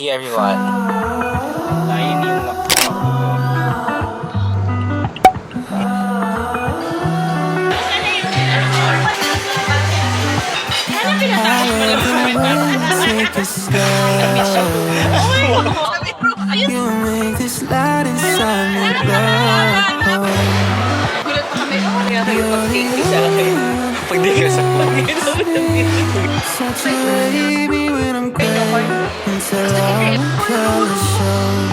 Hey everyone, lain yung nakuha ko. You make this light inside me glow. Gulat pa kami, kaya kayo mag-thank you sa akin. Pag di ka sa Such a baby when I'm gone until all colors show.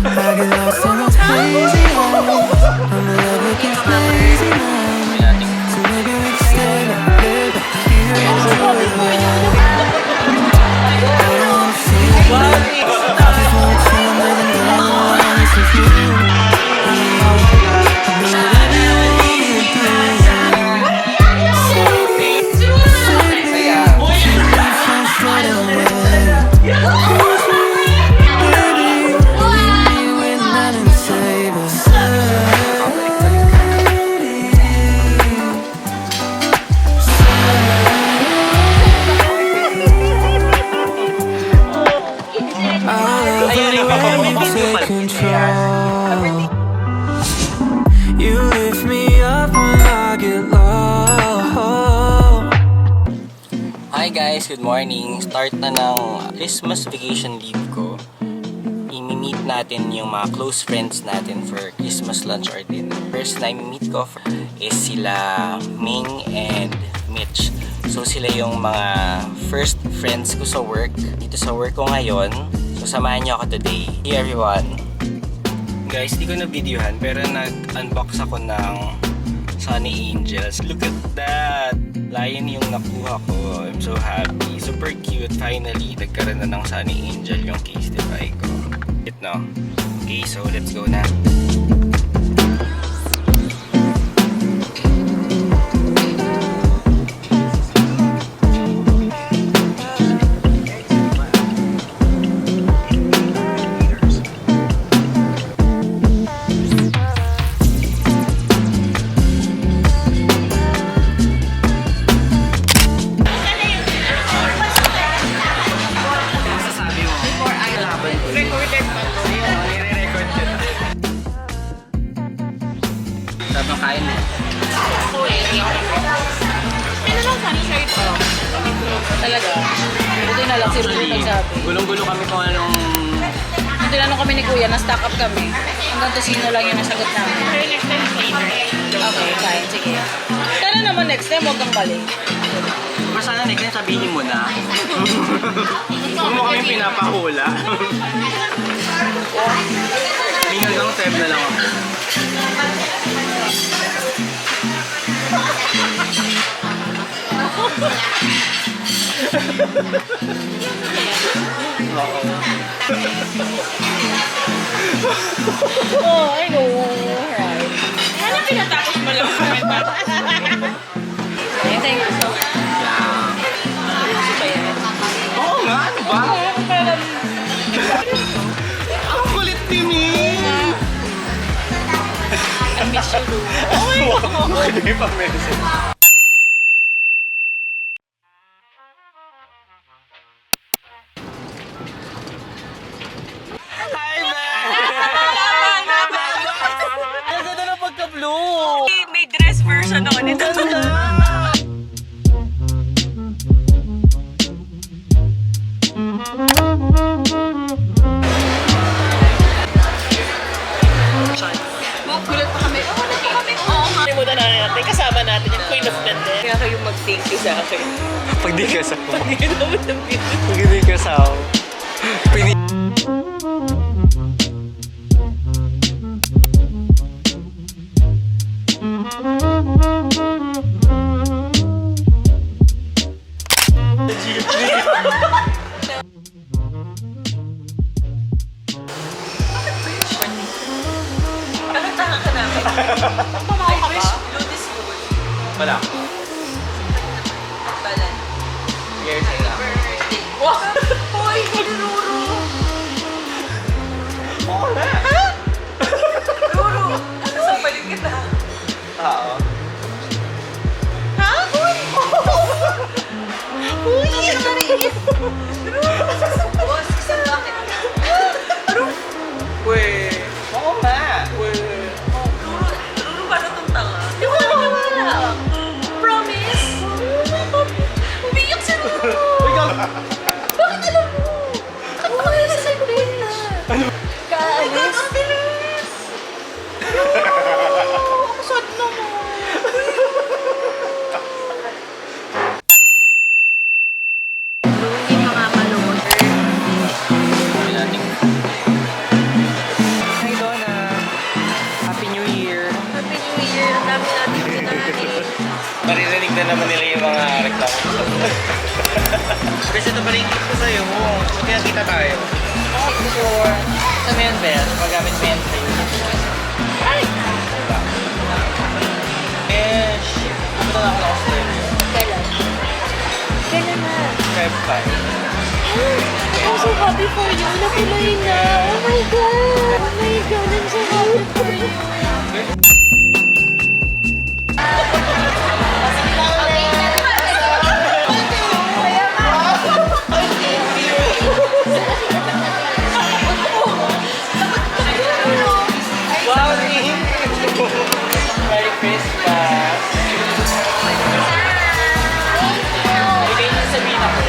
I get lost in those crazy eyes. I'm in love with these crazy minds. So maybe we can stay like live here and enjoy the ride. I don't wanna see you. I just wanna chill and live in the honest with you. You lift me up when I get low. Hi guys, good morning. Start na ng Christmas vacation leave ko. I-meet natin yung mga close friends natin for Christmas lunch or dinner. First na i-meet ko is sila Ming and Mitch. So sila yung mga first friends ko sa work. Dito sa work ko ngayon. So samahan niyo ako today. Hey everyone. Guys, di ko na videohan pero nag-unbox ako ng Sunny Angels. Look at that! Lion yung nakuha ko. I'm so happy. Super cute. Finally, nagkaroon na ng Sunny Angel yung Casetify ko. It no? Okay, so let's go na. Tapos kain mo. Ano lang sana siya ito? Talaga? Buti na lang si Rulo nagsabi. Gulong-gulo kami kung anong... Tinanong kami ni Kuya, na-stack up kami. Hanggang to sino lang yung nasagot namin. Okay, fine. Sige. Sana naman next time, huwag kang balik. Pero sana next time sabihin mo na. Huwag mo kami pinapahula. Hanggang 7 na lang ako. Oh, I know. Right. Ano pinatapos mo lang kami ba? Thank you so much. Oo nga, ano ba? Ang kulit ni Min! I miss you. Oh my God. Hindi pa message. Hi, Ben! Ang ganda na pagka-blue! May dress version ako nito. Gulat pa kami. Kalimutan na natin. Kasama natin yung Queen of Nande. Kaya kayo mag-thank you sa akin. Pag di kasama. Pag naman ng video. Pag di kasama. Anong tahan ka namin? I wish blue this moon. Wala. Balan. Years na. Birthday. Wow! Hoy! Ruru! Oo na. Ruru! Sampalin kita. Oo. Ha? Hoy! Uy! Boss, isang bakit Kasi ito pala yung gift ko sa'yo. Magkita tayo. Sure. Sa mo yun, Beth? Magamit mo yan sa'yo. Ay! Diba? Besh! Punta na ako ng Australia. Kailan? Kailan na? Feb 5. I'm so happy for you. Nakulay na. Oh my God. Oh my God. I'm so happy for you. Wow, thank you! Merry Christmas! Ibigay niyo sabihin ako.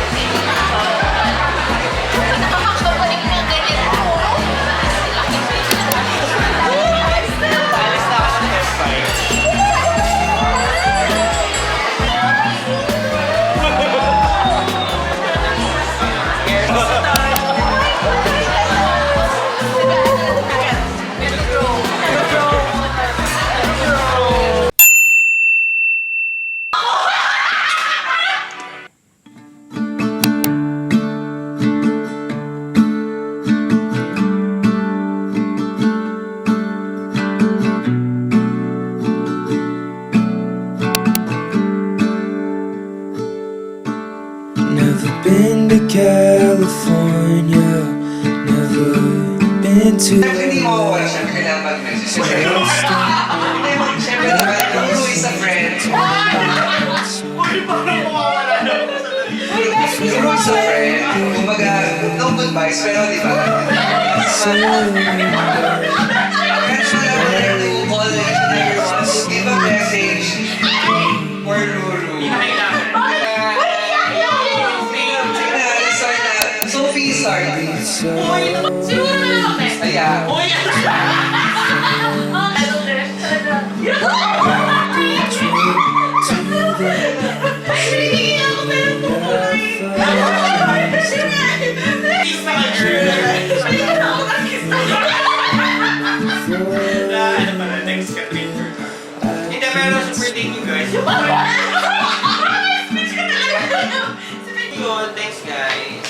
Alis na ako ng Feb 5. Never been to California, never been to Hindi mo wala siya kailangan mag-message. Siyempre naman, who is a friend? Who is a friend? Kumbaga, no goodbyes, pero di ba? Friends mo lang to call each other once, give a message, or Ruru. Sige na, let's start na. Sophie, start. Siguro na lang kami. Ayan. Hindi, pero super thank you guys. Yun, thanks guys.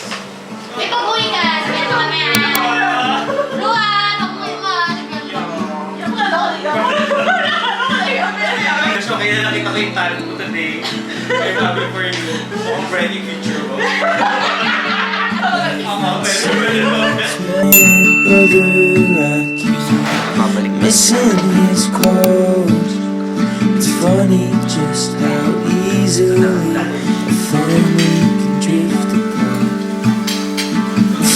May pag-uwi ka. Sabihan mo kami ah. Luan, pag-uwi mo ah. So, kaya nakita ko yung talent ko today. I'm happy for you. Mukhang ready future mo. brother like you, missing his quotes. It's funny just how easily a family can drift apart.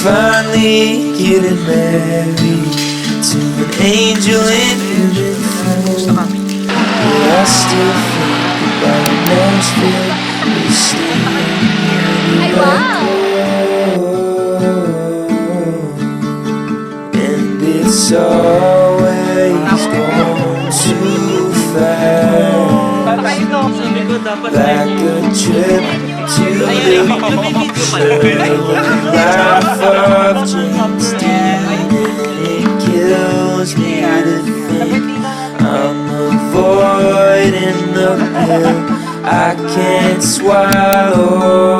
Finally getting married to an angel in heaven. But I still think about Nashville. We stay Ay, wow! and it's always gone too fast. Like a trip to the life of James Dean. It kills me to think I'm avoiding the pill I can't swallow.